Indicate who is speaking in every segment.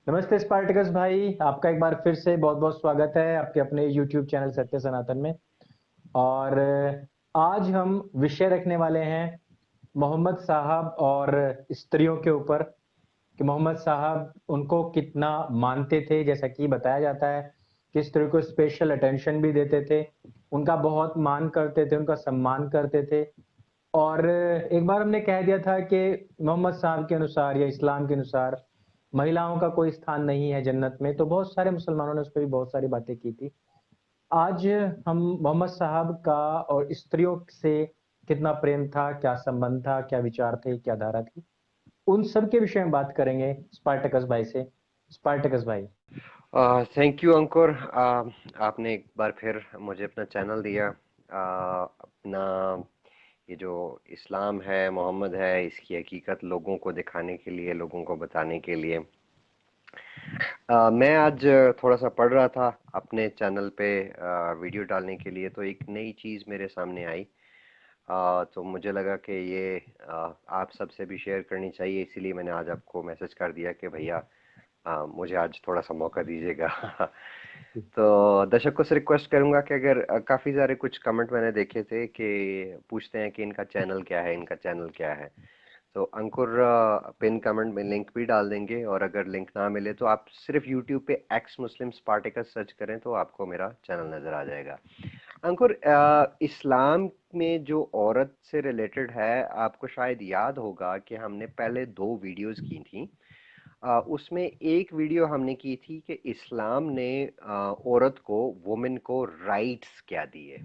Speaker 1: नमस्ते स्पार्टकस भाई, आपका एक बार फिर से बहुत बहुत स्वागत है आपके अपने YouTube चैनल सत्य सनातन में। और आज हम विषय रखने वाले हैं मोहम्मद साहब और स्त्रियों के ऊपर कि मोहम्मद साहब उनको कितना मानते थे। जैसा कि बताया जाता है कि स्त्रियों को स्पेशल अटेंशन भी देते थे, उनका बहुत मान करते थे, उनका सम्मान करते थे। और एक बार हमने कह दिया था कि मोहम्मद साहब के अनुसार या इस्लाम के अनुसार महिलाओं का कोई स्थान नहीं है जन्नत में, तो बहुत सारे मुसलमानों ने उस पर भी बहुत सारी बातें की थी। आज हम मोहम्मद साहब का और स्त्रियों से कितना प्रेम था, क्या संबंध था, क्या विचार थे, क्या धारा थी, उन सब के विषय में बात करेंगे स्पार्टकस भाई से। स्पार्टकस भाई।
Speaker 2: थैंक यू अंकुर। आपने एक बार फिर मुझे अपना चैनल दिया। अपना ये जो इस्लाम है, मोहम्मद है, इसकी हकीकत लोगों को दिखाने के लिए, लोगों को बताने के लिए। मैं आज थोड़ा सा पढ़ रहा था अपने चैनल पे वीडियो डालने के लिए, तो एक नई चीज़ मेरे सामने आई। तो मुझे लगा कि ये आप सबसे भी शेयर करनी चाहिए, इसीलिए मैंने आज आपको मैसेज कर दिया कि भैया मुझे आज थोड़ा सा मौका दीजिएगा। तो दर्शकों से रिक्वेस्ट करूंगा कि अगर काफ़ी सारे कुछ कमेंट मैंने देखे थे कि पूछते हैं कि इनका चैनल क्या है, इनका चैनल क्या है। तो अंकुर पिन कमेंट में लिंक भी डाल देंगे, और अगर लिंक ना मिले तो आप सिर्फ यूट्यूब पे एक्स मुस्लिम स्पार्टिकस सर्च करें तो आपको मेरा चैनल नज़र आ जाएगा। अंकुर, इस्लाम में जो औरत से रिलेटेड है, आपको शायद याद होगा कि हमने पहले दो वीडियोस की थी। उसमें एक वीडियो हमने की थी कि इस्लाम ने औरत को, वुमेन को राइट्स क्या दिए।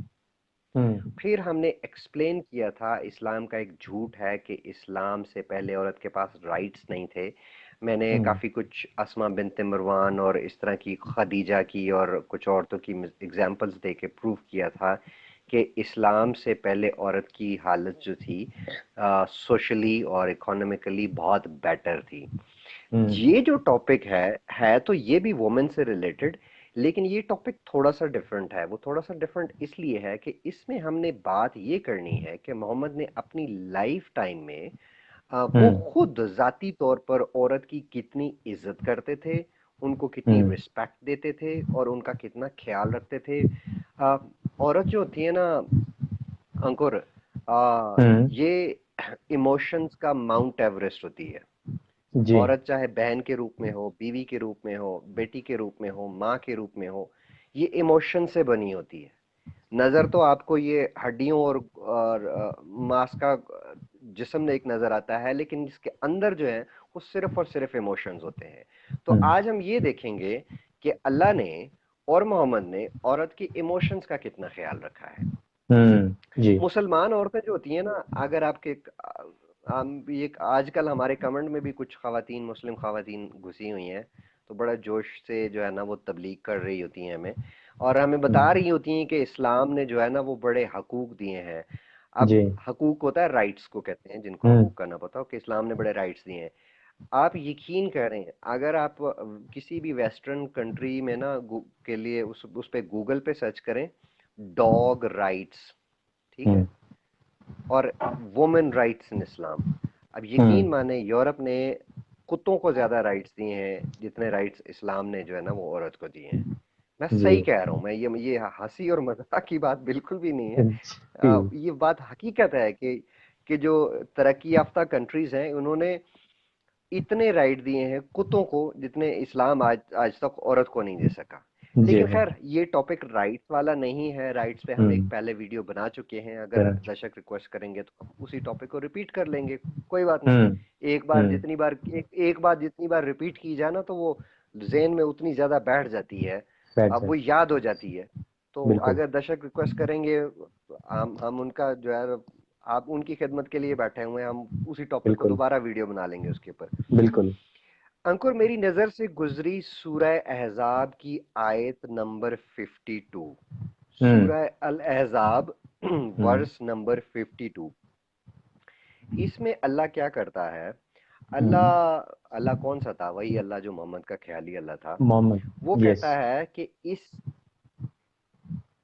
Speaker 1: हम्म।
Speaker 2: फिर हमने एक्सप्लेन किया था इस्लाम का एक झूठ है कि इस्लाम से पहले औरत के पास राइट्स नहीं थे। मैंने
Speaker 1: हम्म।
Speaker 2: काफ़ी कुछ अस्मा बिनते मरवान और इस तरह की, खदीजा की और कुछ औरतों की एग्जांपल्स दे के प्रूव किया था कि इस्लाम से पहले औरत की हालत जो थी सोशली और इकोनॉमिकली बहुत बेटर थी।
Speaker 1: हम्म।
Speaker 2: ये जो टॉपिक है तो ये भी वुमेन से रिलेटेड, लेकिन ये टॉपिक थोड़ा सा डिफरेंट है। वो थोड़ा सा डिफरेंट इसलिए है कि इसमें हमने बात ये करनी है कि मोहम्मद ने अपनी लाइफ टाइम में वो
Speaker 1: हम्म।
Speaker 2: खुद जाती तौर पर औरत की कितनी इज्जत करते थे, उनको कितनी
Speaker 1: हम्म।
Speaker 2: रिस्पेक्ट देते थे और उनका कितना ख्याल रखते थे। अ, औरत जो होती है ना अंकुर,
Speaker 1: हम्म।
Speaker 2: ये इमोशंस का माउंट एवरेस्ट होती है।
Speaker 1: जी।
Speaker 2: औरत चाहे बहन के रूप में हो, बीवी के रूप में हो, बेटी के रूप में हो, माँ के रूप में हो, ये इमोशन से बनी होती है। नजर तो आपको ये हड्डियों और मांस का जिस्म एक नजर आता है, लेकिन इसके अंदर जो है वो सिर्फ और सिर्फ इमोशंस होते हैं। तो
Speaker 1: हम्म।
Speaker 2: आज हम ये देखेंगे कि अल्लाह ने और मोहम्मद ने औरत की इमोशंस का कितना ख्याल रखा है।
Speaker 1: जी।
Speaker 2: मुसलमान औरतें जो होती हैं ना, अगर आपके ये आजकल हमारे कमेंट में भी कुछ खवातीन, मुस्लिम खवातीन घुसी हुई हैं, तो बड़ा जोश से जो है ना वो तबलीग कर रही होती हैं हमें, और हमें बता
Speaker 1: हम्म।
Speaker 2: रही होती हैं कि इस्लाम ने जो है ना वो बड़े हकूक दिए हैं।
Speaker 1: जी।
Speaker 2: अब हकूक होता है, राइट्स को कहते हैं, जिनको
Speaker 1: हम्म।
Speaker 2: हकूक का ना पता हो, कि इस्लाम ने बड़े राइट्स दिए हैं। आप यकीन करें, अगर आप किसी भी वेस्टर्न कंट्री में ना के लिए उस पे गूगल पे सर्च करें, डॉग राइट्स, ठीक है,
Speaker 1: हम्म।
Speaker 2: और वुमेन राइट्स इन इस्लाम, अब यकीन
Speaker 1: हम्म।
Speaker 2: माने यूरोप ने कुत्तों को ज्यादा राइट्स दिए हैं जितने राइट्स इस्लाम ने जो है ना वो औरत को दिए हैं। मैं
Speaker 1: जी।
Speaker 2: सही कह रहा हूँ, मैं ये हंसी और मजाक की बात बिल्कुल भी नहीं है।
Speaker 1: जी।
Speaker 2: ये बात हकीकत है कि जो तरक्की याफ्ता कंट्रीज हैं, उन्होंने इतने राइट दिए हैं कुत्तों को जितने इस्लाम आज आज तक औरत को नहीं दे सका।
Speaker 1: जी
Speaker 2: लेकिन
Speaker 1: हाँ।
Speaker 2: खैर, ये टॉपिक राइट्स वाला नहीं है। राइट्स पे हम एक
Speaker 1: हम्म।
Speaker 2: पहले वीडियो बना चुके हैं, अगर
Speaker 1: करेक्ट।
Speaker 2: दर्शक रिक्वेस्ट करेंगे तो हम उसी टॉपिक को रिपीट कर लेंगे, कोई बात नहीं।
Speaker 1: हम्म। हम्म।
Speaker 2: एक बार जितनी बार रिपीट की जाए ना, तो वो ज़हन में उतनी ज्यादा बैठ जाती है,
Speaker 1: बैठ
Speaker 2: अब वो
Speaker 1: जाए।
Speaker 2: याद हो जाती है। तो
Speaker 1: बिल्कुल।
Speaker 2: अगर दर्शक रिक्वेस्ट करेंगे, हम उनका जो है, आप उनकी खिदमत के लिए बैठे हुए हैं, हम उसी टॉपिक को
Speaker 1: बिल्कुल।
Speaker 2: दोबारा वीडियो बना लेंगे उसके ऊपर।
Speaker 1: बिल्कुल।
Speaker 2: अंकुर, मेरी नजर से गुजरी सूरह अहज़ाब की आयत नंबर 52।
Speaker 1: हम्म।
Speaker 2: सूरह अल अहज़ाब
Speaker 1: हम्म।
Speaker 2: Verse number 52। इसमें अल्लाह क्या करता है?
Speaker 1: हम्म।
Speaker 2: अल्लाह अल्लाह कौन सा था? वही अल्लाह जो मोहम्मद का ख्याली अल्लाह था। वो
Speaker 1: मोहम्मद, यस।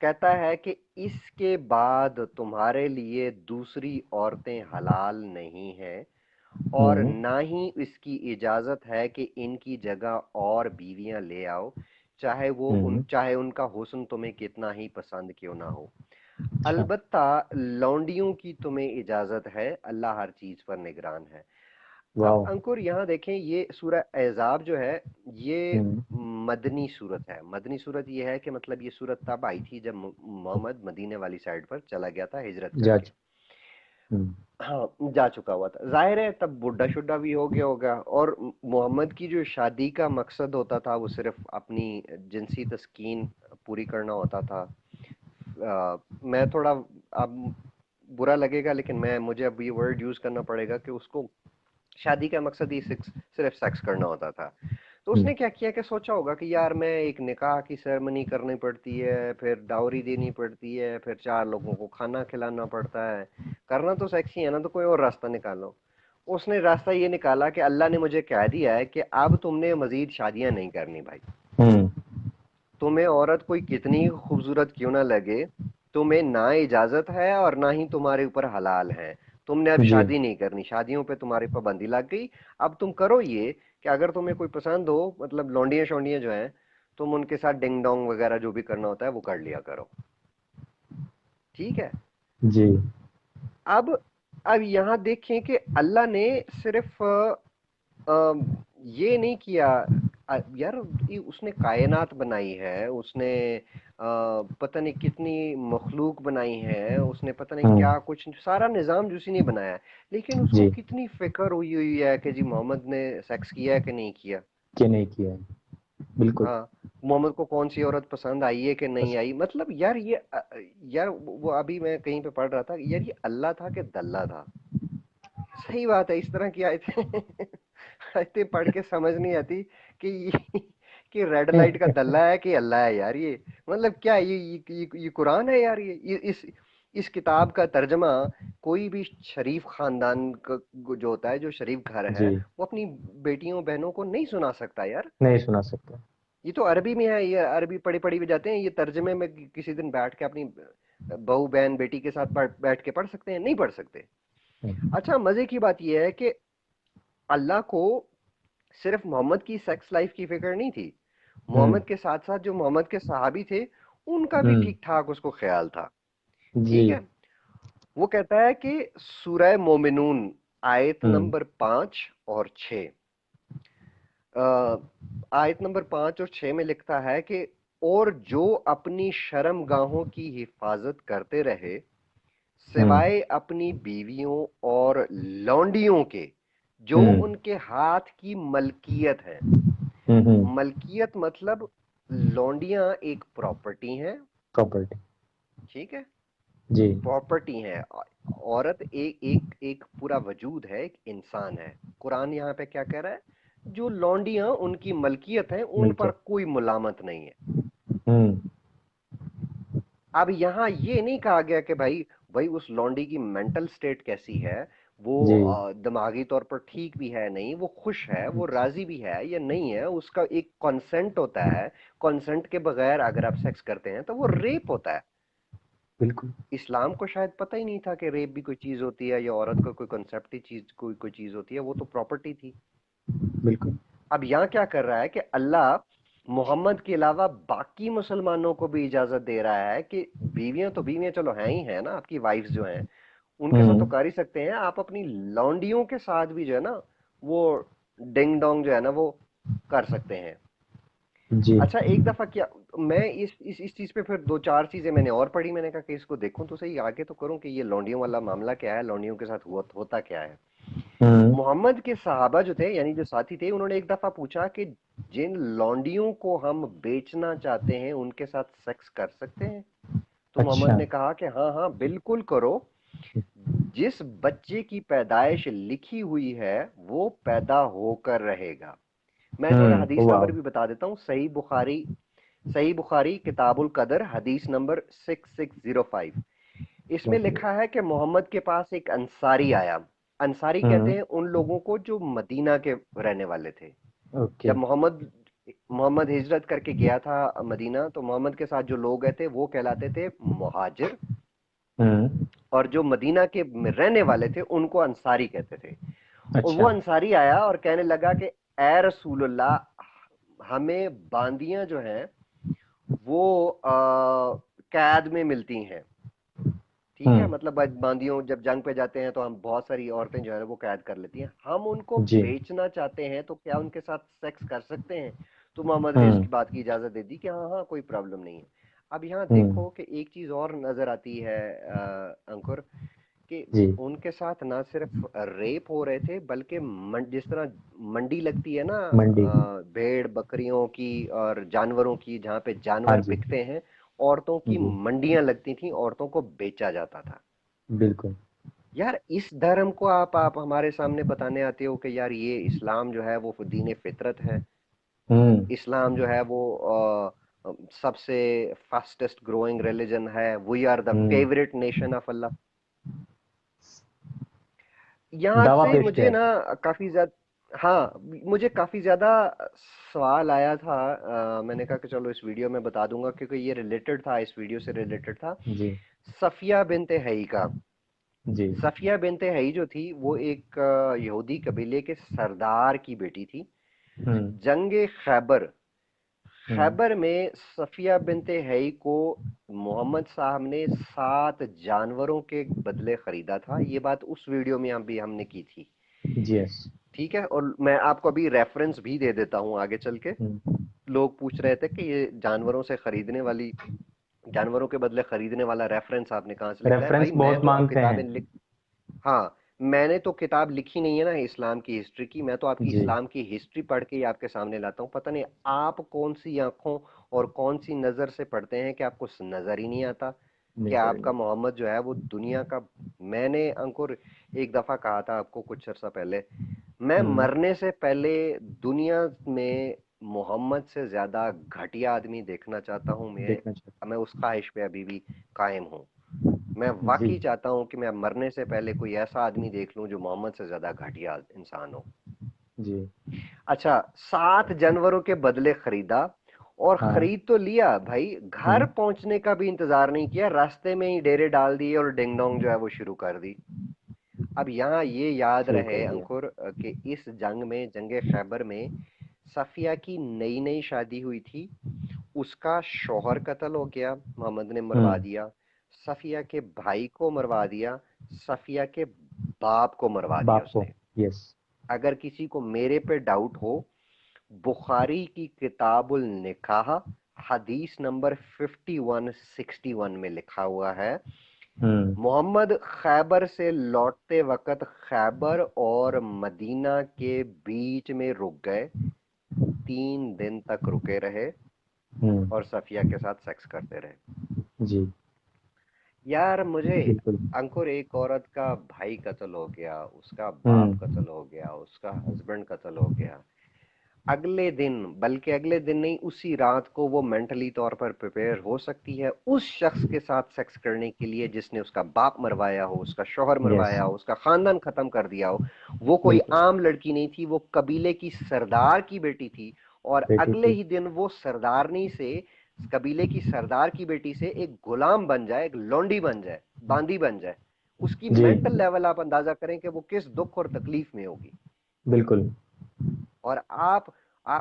Speaker 2: कहता है कि इसके बाद तुम्हारे लिए दूसरी औरतें हलाल नहीं हैं, और
Speaker 1: हम्म।
Speaker 2: ना ही इसकी इजाजत है कि इनकी जगह और बीवियां ले आओ,
Speaker 1: हम्म।
Speaker 2: चाहे उनका हुस्न तुम्हें कितना ही पसंद क्यों ना हो।
Speaker 1: अच्छा।
Speaker 2: अलबत्ता लौंडियों की तुम्हें इजाजत है, अल्लाह हर चीज पर निगरान है। अब
Speaker 1: वाह।
Speaker 2: अंकुर यहाँ देखें, ये सूरह अहज़ाब जो है ये
Speaker 1: हम्म।
Speaker 2: मदनी सूरत है। मदनी सूरत ये है कि मतलब ये सूरत तब आई थी जब मोहम्मद मदीने वाली साइड पर चला गया था हिजरत करके।
Speaker 1: जज। हम्म।
Speaker 2: हाँ, जा चुका हुआ था, जाहिर है तब बुढ़ा शुड्ढा भी हो गया होगा। और मोहम्मद की जो शादी का मकसद होता था वो सिर्फ अपनी जिनसी तस्कीन पूरी करना होता था। मैं थोड़ा, अब बुरा लगेगा लेकिन मैं मुझे अब ये वर्ड यूज करना पड़ेगा कि उसको शादी का मकसद ही सिर्फ सेक्स करना होता था। तो
Speaker 1: हम्म।
Speaker 2: उसने क्या किया कि सोचा होगा कि यार मैं एक निकाह की सेरेमनी करनी पड़ती है, फिर डाउरी देनी पड़ती है, फिर 4 लोगों को खाना खिलाना पड़ता है, करना तो सेक्स ही है ना, तो कोई और रास्ता निकालो। उसने रास्ता ये निकाला कि अल्लाह ने मुझे कह दिया है कि अब तुमने मजीद शादियां नहीं करनी भाई।
Speaker 1: हम्म।
Speaker 2: तुम्हें औरत कोई कितनी खूबसूरत क्यों ना लगे, तुम्हें ना इजाजत है और ना ही तुम्हारे ऊपर हलाल है। तुमने अब
Speaker 1: जी।
Speaker 2: शादी नहीं करनी, शादियों पे तुम्हारी पाबंदी लग गई। अब तुम करो ये कि अगर तुम्हें कोई पसंद हो, मतलब लौंडियां शौंडियां जो हैं, तुम उनके साथ डिंग डोंग वगैरह जो भी करना होता है वो कर लिया करो। ठीक है।
Speaker 1: जी।
Speaker 2: अब अब यहाँ देखें कि अल्लाह ने सिर्फ ये नहीं किया। यार, उसने कायनात बनाई है, उसने पता नहीं कितनी मखलूक बनाई है, उसने पता नहीं
Speaker 1: हम्म।
Speaker 2: क्या कुछ सारा निजाम जो उसी ने बनाया है। लेकिन उसको
Speaker 1: जी।
Speaker 2: कितनी फिक्र हुई हुई है कि जी मोहम्मद ने सेक्स किया है कि नहीं किया।
Speaker 1: कि नहीं किया है। बिल्कुल।
Speaker 2: हाँ, मोहम्मद को कौन सी औरत पसंद आई है कि नहीं
Speaker 1: बस।
Speaker 2: आई। मतलब यार ये यार वो अभी मैं कहीं पे पढ़ रहा था, यार ये अल्लाह था कि दल्ला था। सही बात है, इस तरह की आयतें आयतें पढ़ के समझ नहीं आती कि कि रेड लाइट का दल्ला है कि अल्लाह है यार ये। मतलब क्या ये कुरान है यार, इस किताब का तर्जमा कोई भी शरीफ खानदान का जो होता है, जो शरीफ घर है,
Speaker 1: जी।
Speaker 2: वो अपनी बेटियों बहनों को नहीं सुना सकता यार।
Speaker 1: नहीं सुना सकते।
Speaker 2: ये तो अरबी में है, ये अरबी पढ़ी पढ़ी भी जाते हैं, ये तर्जमे में किसी दिन बैठ के अपनी बहू बहन बेटी के साथ बैठ के पढ़ सकते हैं? नहीं पढ़ सकते।
Speaker 1: हम्म।
Speaker 2: अच्छा, मजे की बात यह है कि अल्लाह को सिर्फ मोहम्मद की सेक्स लाइफ की फिक्र नहीं थी।
Speaker 1: हम्म।
Speaker 2: मोहम्मद के साथ साथ जो मोहम्मद के सहाबी थे, उनका भी
Speaker 1: हम्म।
Speaker 2: ठीक ठाक उसको ख्याल था।
Speaker 1: जी।
Speaker 2: ठीक है। वो कहता है कि सूरह मोमिनून आयत
Speaker 1: हम्म।
Speaker 2: नंबर 5 और 6, आयत नंबर 5 और 6 में लिखता है कि और जो अपनी शर्म गाहों की हिफाजत करते रहे,
Speaker 1: हम्म।
Speaker 2: सिवाय अपनी बीवियों और लौंडियों के जो
Speaker 1: हम्म।
Speaker 2: उनके हाथ की मलकियत है।
Speaker 1: हम्म।
Speaker 2: मलकियत मतलब लौंडियां एक प्रॉपर्टी हैं।
Speaker 1: प्रॉपर्टी।
Speaker 2: ठीक है,
Speaker 1: जी।
Speaker 2: प्रॉपर्टी है। औरत एक एक एक पूरा वजूद है, एक इंसान है। कुरान यहाँ पे क्या कह रहा है? जो लौंडियां उनकी मलकियत है, उन पर
Speaker 1: मिलके।
Speaker 2: कोई मुलामत नहीं है।
Speaker 1: हम्म।
Speaker 2: अब यहाँ ये नहीं कहा गया कि भाई भाई उस लौंडी की मेंटल स्टेट कैसी है, वो
Speaker 1: जी।
Speaker 2: दिमागी तौर पर ठीक भी है नहीं, वो खुश है, वो राजी भी है या नहीं है, उसका एक कंसेंट होता है। कंसेंट के बगैर अगर आप सेक्स करते हैं तो वो रेप होता है।
Speaker 1: बिल्कुल।
Speaker 2: इस्लाम को शायद पता ही नहीं था कि रेप भी कोई चीज होती है या औरत का कोई कंसेप्ट ही चीज कोई कोई चीज होती है, वो तो प्रॉपर्टी थी।
Speaker 1: बिल्कुल।
Speaker 2: अब यहाँ क्या कर रहा है कि अल्लाह मोहम्मद के अलावा बाकी मुसलमानों को भी इजाजत दे रहा है कि बीवियां तो बीवियां चलो हैं ही है ना, आपकी वाइफ्स जो हैं उनके साथ तो
Speaker 1: हम्म।
Speaker 2: कर ही सकते हैं, आप अपनी लौंडियों के साथ भी जो है ना वो डिंग डोंग जो है ना वो कर सकते हैं।
Speaker 1: जी।
Speaker 2: अच्छा, एक दफा क्या, मैं इस चीज पे फिर दो चार चीजें मैंने और पढ़ी, मैंने कहा कि इसको देखूं तो सही, आगे तो करूं कि ये लौंडियों वाला मामला क्या है, लौंडियों के साथ होता क्या है।
Speaker 1: हम्म।
Speaker 2: मोहम्मद के सहाबा जो थे, यानी जो साथी थे, उन्होंने एक दफा पूछा कि जिन लौंडियों को हम बेचना चाहते हैं उनके साथ सेक्स कर सकते हैं? तो मोहम्मद
Speaker 1: अच्छा।
Speaker 2: ने कहा कि हाँ हाँ बिल्कुल करो। जिस बच्चे की पैदाइश लिखी हुई है वो पैदा होकर रहेगा। मैं थोड़ा हदीस
Speaker 1: वाह।
Speaker 2: नंबर भी बता देता हूँ। सही बुखारी किताबुल कदर हदीस नंबर 6605। इसमें
Speaker 1: ओके।
Speaker 2: लिखा है कि मोहम्मद के पास एक अंसारी आया। अंसारी कहते
Speaker 1: हम्म।
Speaker 2: हैं उन लोगों को जो मदीना के रहने वाले थे।
Speaker 1: ओके।
Speaker 2: जब मोहम्मद मोहम्मद हिजरत करके गया था मदीना, तो मोहम्मद के साथ जो लोग गए थे वो कहलाते थे मुहाजिर,
Speaker 1: हम्म।
Speaker 2: और जो मदीना के रहने वाले थे उनको अंसारी कहते थे। और वो
Speaker 1: अच्छा।
Speaker 2: अंसारी आया और कहने लगा कि ए रसूलुल्लाह, हमें बांदियां जो हैं वो कैद में मिलती हैं। ठीक है,
Speaker 1: हम्म।
Speaker 2: मतलब बांदियों जब जंग पे जाते हैं तो हम बहुत सारी औरतें जो है वो कैद कर लेती हैं, हम उनको
Speaker 1: जी।
Speaker 2: बेचना चाहते हैं, तो क्या उनके साथ सेक्स कर सकते हैं? तो मोहम्मद ने
Speaker 1: हम्म।
Speaker 2: इसकी बात की इजाजत दे दी कि हाँ हाँ कोई प्रॉब्लम नहीं है। अब यहाँ
Speaker 1: हम्म।
Speaker 2: देखो कि एक चीज और नजर आती है अंकुर, कि
Speaker 1: जी।
Speaker 2: उनके साथ ना सिर्फ रेप हो रहे थे, बल्कि जिस तरह मंडी लगती है ना,
Speaker 1: मंडी।
Speaker 2: भेड़ बकरियों की और जानवरों की, जहाँ पे
Speaker 1: हाँ
Speaker 2: जानवर
Speaker 1: जी।
Speaker 2: बिकते हैं, औरतों की
Speaker 1: जी।
Speaker 2: मंडियां लगती थी, औरतों को बेचा जाता था।
Speaker 1: बिल्कुल।
Speaker 2: यार इस धर्म को आप हमारे सामने बताने आते हो कि यार ये इस्लाम जो है वो दीन फितरत है,
Speaker 1: हम्म।
Speaker 2: इस्लाम जो है वो सबसे फास्टेस्ट ग्रोइंग रिलीजन है, we are the
Speaker 1: hmm.
Speaker 2: Favourite nation of Allah. यहाँ
Speaker 1: दावा
Speaker 2: से
Speaker 1: पेश किया
Speaker 2: मुझे
Speaker 1: है।
Speaker 2: ना काफी ज्यादा, हाँ, मुझे काफी ज्यादा सवाल आया था। मैंने कहा कि चलो इस वीडियो में बता दूंगा, क्योंकि ये रिलेटेड था, इस वीडियो से रिलेटेड था।
Speaker 1: जी।
Speaker 2: सफिया बिनते हई का।
Speaker 1: जी।
Speaker 2: सफिया बिनते हई जो थी वो एक यहूदी कबीले के सरदार की बेटी थी।
Speaker 1: हम्म।
Speaker 2: जंगे खैबर,
Speaker 1: हम्म।
Speaker 2: खैबर में सफिया बिनते हई को मोहम्मद साहब ने 7 जानवरों के बदले खरीदा था। ये बात उस वीडियो में हम भी हमने की थी।
Speaker 1: जी। यस।
Speaker 2: ठीक है, और मैं आपको अभी रेफरेंस भी दे देता हूं आगे चल के।
Speaker 1: हम्म।
Speaker 2: लोग पूछ रहे थे कि ये जानवरों से खरीदने वाली, जानवरों के बदले खरीदने वाला रेफरेंस आपने कहां से लिखा है?
Speaker 1: रेफरेंस
Speaker 2: भाई मैं
Speaker 1: बहुत
Speaker 2: तो अब
Speaker 1: मांगते
Speaker 2: किताबें
Speaker 1: हैं।
Speaker 2: लिख, हाँ, मैंने तो किताब लिखी नहीं है ना इस्लाम की हिस्ट्री की, मैं तो आपकी
Speaker 1: जी।
Speaker 2: इस्लाम की हिस्ट्री पढ़ के ही आपके सामने लाता हूँ। पता नहीं आप कौन सी आंखों और कौन सी नजर से पढ़ते हैं कि आपको नजर ही नहीं आता कि
Speaker 1: बिल्कुल
Speaker 2: आपका
Speaker 1: नहीं।
Speaker 2: मोहम्मद जो है वो दुनिया का, मैंने अंकुर एक दफा कहा था आपको कुछ अर्सा पहले, मैं
Speaker 1: हम्म।
Speaker 2: मरने से पहले दुनिया में मोहम्मद से ज्यादा घटिया आदमी देखना चाहता हूं।
Speaker 1: देखना चाहता
Speaker 2: मैं उस ख्वाहिश पे अभी भी कायम हूं। मैं
Speaker 1: हूँ। जी।
Speaker 2: वाकई चाहता हूं कि मैं मरने से पहले कोई ऐसा आदमी देख लूं जो मोहम्मद से ज्यादा घटिया इंसान हो।
Speaker 1: जी।
Speaker 2: अच्छा, 7 जानवरों के बदले खरीदा, और
Speaker 1: हाँ।
Speaker 2: खरीद तो लिया भाई, घर
Speaker 1: हम्म।
Speaker 2: पहुंचने का भी इंतजार नहीं किया, रास्ते में ही डेरे डाल दिए और डिंग डोंग जो है वो शुरू कर दी। अब यहाँ ये याद
Speaker 1: शुरू
Speaker 2: रहे
Speaker 1: कर दिया।
Speaker 2: अंकुर कि इस जंग में, जंगे खैबर में, सफिया की नई नई शादी हुई थी, उसका शौहर कत्ल हो गया, मोहम्मद ने मरवा
Speaker 1: हम्म।
Speaker 2: दिया। सफिया के भाई को मरवा दिया, सफिया के बाप को मरवा दिया
Speaker 1: बाप को।
Speaker 2: उसने।
Speaker 1: यस।
Speaker 2: अगर किसी को मेरे पे डाउट हो, बुखारी की किताबुल निकाह हदीस नंबर 5161 में लिखा हुआ है,
Speaker 1: हम्म।
Speaker 2: मोहम्मद खैबर से लौटते वक्त खैबर और मदीना के बीच में रुक गए, 3 दिन तक रुके रहे
Speaker 1: हम्म।
Speaker 2: और सफिया के साथ सेक्स करते रहे।
Speaker 1: जी।
Speaker 2: यार मुझे
Speaker 1: बिल्कुल।
Speaker 2: अंकुर, एक औरत का भाई कत्ल हो गया, उसका बाप
Speaker 1: हम्म।
Speaker 2: कत्ल हो गया, उसका हस्बैंड कत्ल हो गया, अगले दिन, बल्कि अगले दिन नहीं, उसी रात को वो मेंटली तौर पर प्रिपेयर हो सकती है उस शख्स के साथ सेक्स करने के लिए जिसने उसका बाप मरवाया हो, उसका शौहर
Speaker 1: यस।
Speaker 2: मरवाया हो, उसका खानदान खत्म कर दिया हो। वो कोई
Speaker 1: बिल्कुल।
Speaker 2: आम लड़की नहीं थी, वो कबीले की सरदार की बेटी थी, और
Speaker 1: बेटी
Speaker 2: अगले
Speaker 1: थी।
Speaker 2: ही दिन वो सरदारनी से, कबीले की सरदार की बेटी से एक गुलाम बन जाए, एक लौंडी बन जाए, बांदी बन जाए। उसकी
Speaker 1: जी।
Speaker 2: मेंटल लेवल आप अंदाजा करें कि वो किस दुख और तकलीफ में होगी।
Speaker 1: बिल्कुल।
Speaker 2: और आप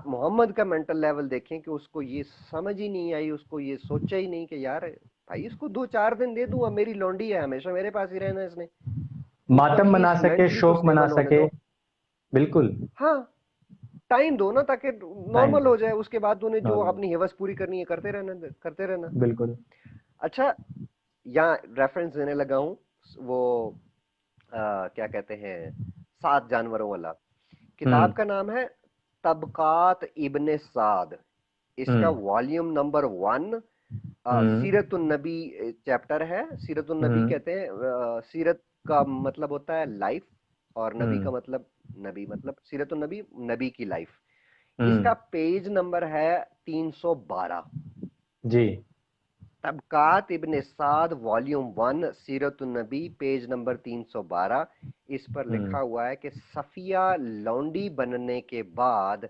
Speaker 2: मोहम्मद का मेंटल लेवल देखें कि उसको ये समझ ही नहीं आई, उसको ये सोचा ही नहीं कि यार भाई इसको 2-4 दिन दे दूंगा, मेरी लौंडी है, हमेशा मेरे पास ही रहना है इसने, इसको
Speaker 1: मातम मना
Speaker 2: एटलीस्ट
Speaker 1: सके,
Speaker 2: मेंटली तो
Speaker 1: शोक मना
Speaker 2: स्टेबल होने
Speaker 1: सके।
Speaker 2: दो।
Speaker 1: बिल्कुल।
Speaker 2: हाँ, टाइम दो ना, ताकि
Speaker 1: टाइम
Speaker 2: नॉर्मल
Speaker 1: दो।
Speaker 2: हो जाए, उसके बाद उन्हें जो
Speaker 1: नॉर्मल।
Speaker 2: अपनी हिवस पूरी करनी है करते रहना, करते रहना।
Speaker 1: बिल्कुल।
Speaker 2: अच्छा, यहाँ रेफरेंस देने लगा हूँ, वो क्या कहते हैं, 7 जानवरों वाला। किताब
Speaker 1: हम्म।
Speaker 2: का नाम है तबकात इब्ने साद, इसका
Speaker 1: हम्म।
Speaker 2: वॉल्यूम नंबर 1,
Speaker 1: हम्म।
Speaker 2: सीरतुन नबी चैप्टर है। सीरतुन नबी
Speaker 1: हम्म।
Speaker 2: कहते हैं, सीरत का मतलब होता है लाइफ, और नबी का
Speaker 1: हम्म।
Speaker 2: मतलब, नबी मतलब सीरतुन नबी, नबी की लाइफ। इसका
Speaker 1: हम्म।
Speaker 2: पेज नंबर है 312।
Speaker 1: जी।
Speaker 2: तबकात इब्ने साद वॉल्यूम 1 सीरतुन नबी पेज नंबर 312। इस पर
Speaker 1: हम्म।
Speaker 2: लिखा हुआ है कि सफिया लौंडी बनने के बाद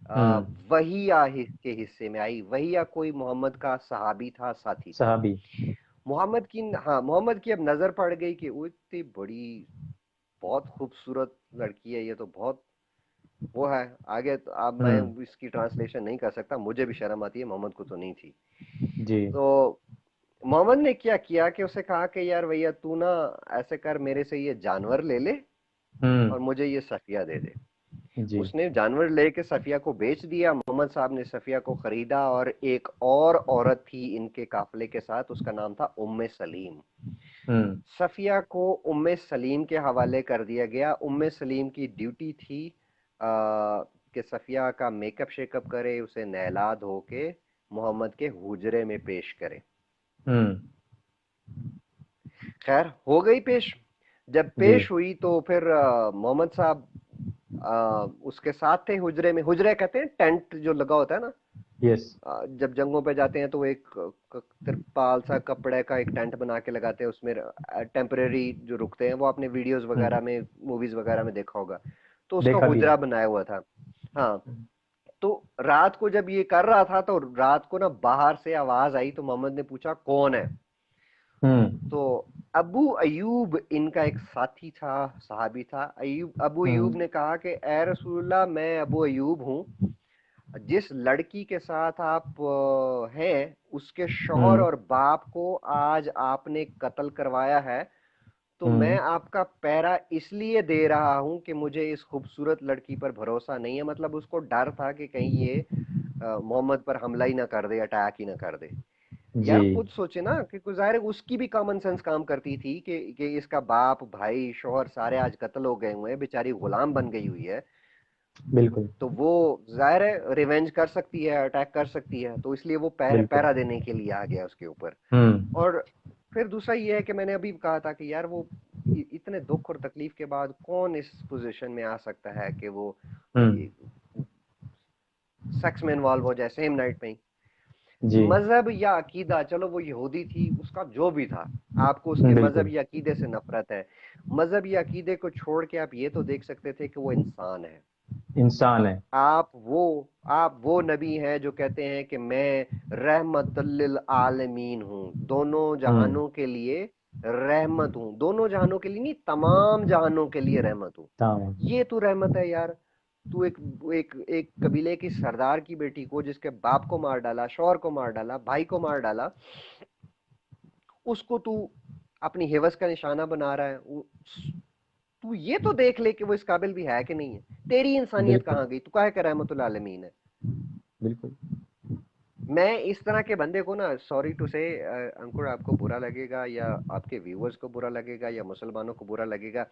Speaker 1: हम्म।
Speaker 2: वहिया के हिस्से में आई। वहिया कोई मोहम्मद का सहाबी था, साथी था।
Speaker 1: साहबी।
Speaker 2: मोहम्मद की, हाँ, मोहम्मद की अब नजर पड़ गई कि वो इतनी बड़ी, बहुत खूबसूरत लड़की है, ये तो बहुत वो है। आगे तो अब मैं
Speaker 1: हम्म।
Speaker 2: इसकी ट्रांसलेशन नहीं कर सकता, मुझे भी शर्म आती है, मोहम्मद को तो नहीं थी।
Speaker 1: जी।
Speaker 2: तो मोहम्मद ने क्या किया कि उसे कहा कि यार भैया तू ना ऐसे कर, मेरे से ये जानवर ले ले और
Speaker 1: हम्म।
Speaker 2: मुझे ये सफिया दे दे।
Speaker 1: जी।
Speaker 2: उसने जानवर लेके सफिया को बेच दिया। मोहम्मद साहब ने सफिया को खरीदा और एक और औरत थी इनके काफिले के साथ, उसका नाम था उम्मे सलीम।
Speaker 1: हम्म।
Speaker 2: सफिया को उम्मे सलीम के हवाले कर दिया गया। उम्मे सलीम की ड्यूटी थी कि सफिया का मेकअप शेकअप करे, उसे नहला धो के मोहम्मद के हुजरे में पेश करे।
Speaker 1: हम्म।
Speaker 2: खैर हो गई पेश। जब
Speaker 1: जी।
Speaker 2: पेश हुई तो फिर मोहम्मद साहब उसके साथ थे हुजरे में। हुजरे कहते हैं टेंट जो लगा होता है ना।
Speaker 1: यस।
Speaker 2: जब जंगों पे जाते हैं तो एक तिरपाल सा कपड़े का एक टेंट बना के लगाते हैं, उसमें टेम्परेरी जो रुकते हैं। वो आपने वीडियोस वगैरह
Speaker 1: हम्म।
Speaker 2: में, मूवीज वगैरह में देखा होगा। तो उसका
Speaker 1: देखा भी है।
Speaker 2: हुजरा बनाया हुआ था। हाँ। तो रात को जब ये कर रहा था तो रात को ना बाहर से आवाज आई, तो मोहम्मद ने पूछा कौन है।
Speaker 1: हम्म।
Speaker 2: तो अबू अयूब इनका एक साथी था, सहाबी था। अबू अयूब
Speaker 1: हम्म।
Speaker 2: ने कहा कि ए रसूलुल्लाह, मैं अबू अयूब हूँ। जिस लड़की के साथ आप हैं, उसके शौहर
Speaker 1: हम्म।
Speaker 2: और बाप को आज आपने कत्ल करवाया है। तो मैं
Speaker 1: हम्म।
Speaker 2: आपका पैरा इसलिए दे रहा हूं कि मुझे इस खूबसूरत लड़की पर भरोसा नहीं है। मतलब उसको डर था कि कहीं ये मोहम्मद पर हमला ही ना कर दे, अटैक ही ना कर दे।
Speaker 1: जी।
Speaker 2: यार खुद सोचे ना कि गुजारे उसकी भी कॉमन सेंस काम करती थी कि इसका बाप, भाई, शौहर सारे आज कत्ल हो गए हुए हैं, बेचारी गुलाम बन गई हुई है।
Speaker 1: बिल्कुल।
Speaker 2: तो वो जाहिर है रिवेंज कर सकती है, अटैक कर सकती है, तो इसलिए वो
Speaker 1: बिल्कुल।
Speaker 2: पैरा देने के लिए आ गया उसके ऊपर।
Speaker 1: हम्म।
Speaker 2: और फिर दूसरा ये है कि मैंने अभी कहा था कि यार वो इतने दुख और तकलीफ के बाद कौन इस पोजीशन में आ सकता है कि वो
Speaker 1: हम्म।
Speaker 2: सेक्स में इन्वॉल्व हो जाए सेम नाइट में ही।
Speaker 1: जी।
Speaker 2: मजहब या अकीदा, चलो वो यहूदी थी, उसका जो भी था, आपको उसके मजहब
Speaker 1: बिल्कुल।
Speaker 2: या अकीदे से नफरत है। मजहब या अकीदे को छोड़ के आप ये तो देख सकते थे कि वो इंसान है।
Speaker 1: इंसान है।
Speaker 2: आप वो नबी हैं जो कहते हैं कि मैं रहमतुल लिल आलमीन हूं, दोनों
Speaker 1: हम्म।
Speaker 2: जहानों के लिए रहमत हूं। दोनों जहानों के लिए नहीं, तमाम जहानों के लिए रहमत हूं।
Speaker 1: तामा।
Speaker 2: ये तू रहमत है यार। तू एक एक एक कबीले की सरदार की बेटी को, जिसके बाप को मार डाला, शौहर को मार डाला, भाई को मार डाला, उसको तू अपनी हिवस का निशाना बना रहा है। तू ये तो देख ले कि वो इस काबिल भी है कि नहीं है। तेरी इंसानियत
Speaker 1: बिल्कुल।
Speaker 2: कहाँ गई? तू काहे का रहमतुल आलमीन है?
Speaker 1: बिल्कुल।
Speaker 2: मैं इस तरह के बंदे को ना, सॉरी टू से अंकुर, आपको बुरा लगेगा या आपके व्यूअर्स को बुरा लगेगा या मुसलमानों को बुरा लगेगा,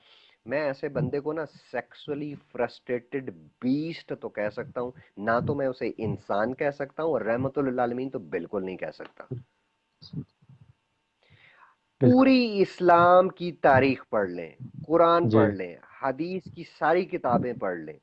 Speaker 2: मैं ऐसे बंदे को ना सेक्सुअली फ्रस्ट्रेटेड बीस्ट तो कह सकता हूँ, ना तो मैं उसे इंसान कह सकता हूँ, और रहमतुल आलमीन तो बिल्कुल नहीं कह सकता।
Speaker 1: बिल्कुल।
Speaker 2: पूरी इस्लाम की तारीख पढ़ लें, कुरान
Speaker 1: जी।
Speaker 2: पढ़ लें, हदीस की सारी किताबें पढ़ लें,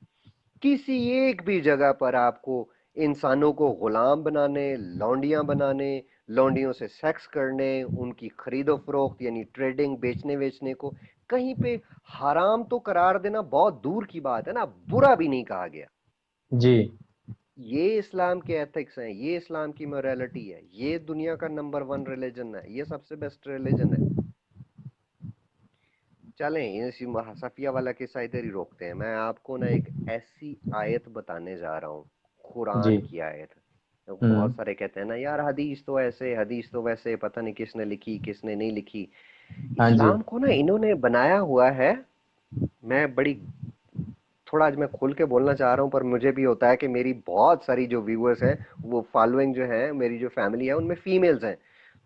Speaker 2: किसी एक भी जगह पर आपको इंसानों को गुलाम बनाने, लौंडियां बनाने, लौंडियों से सेक्स करने, उनकी खरीदो फरोख्त यानी ट्रेडिंग, बेचने बेचने को कहीं पे हराम तो करार देना बहुत दूर की बात है ना, बुरा भी नहीं कहा गया।
Speaker 1: जी।
Speaker 2: ये इस्लाम के एथिक्स हैं, ये इस्लाम की मोरालिटी है, ये दुनिया का नंबर वन रिलीजन है, ये सबसे बेस्ट रिलीजन है। चलें इसी सफिया वाला किस्सा इधर ही रोकते हैं। मैं आपको ना एक ऐसी आयत बताने जा रहा हूँ,
Speaker 1: जी।
Speaker 2: कुरान की आयत। तो बहुत
Speaker 1: हम्म।
Speaker 2: सारे कहते हैं ना यार हदीस तो ऐसे, हदीस तो वैसे, पता नहीं किसने लिखी किसने नहीं लिखी।
Speaker 1: हाँ जी।
Speaker 2: इस्लाम को ना इन्होंने बनाया हुआ है। मैं बड़ी थोड़ा आज मैं खुल के बोलना चाह रहा हूँ, पर मुझे भी होता है कि मेरी बहुत सारी जो व्यूअर्स हैं, वो फॉलोइंग जो है, मेरी जो फैमिली है, उनमें फीमेल्स हैं,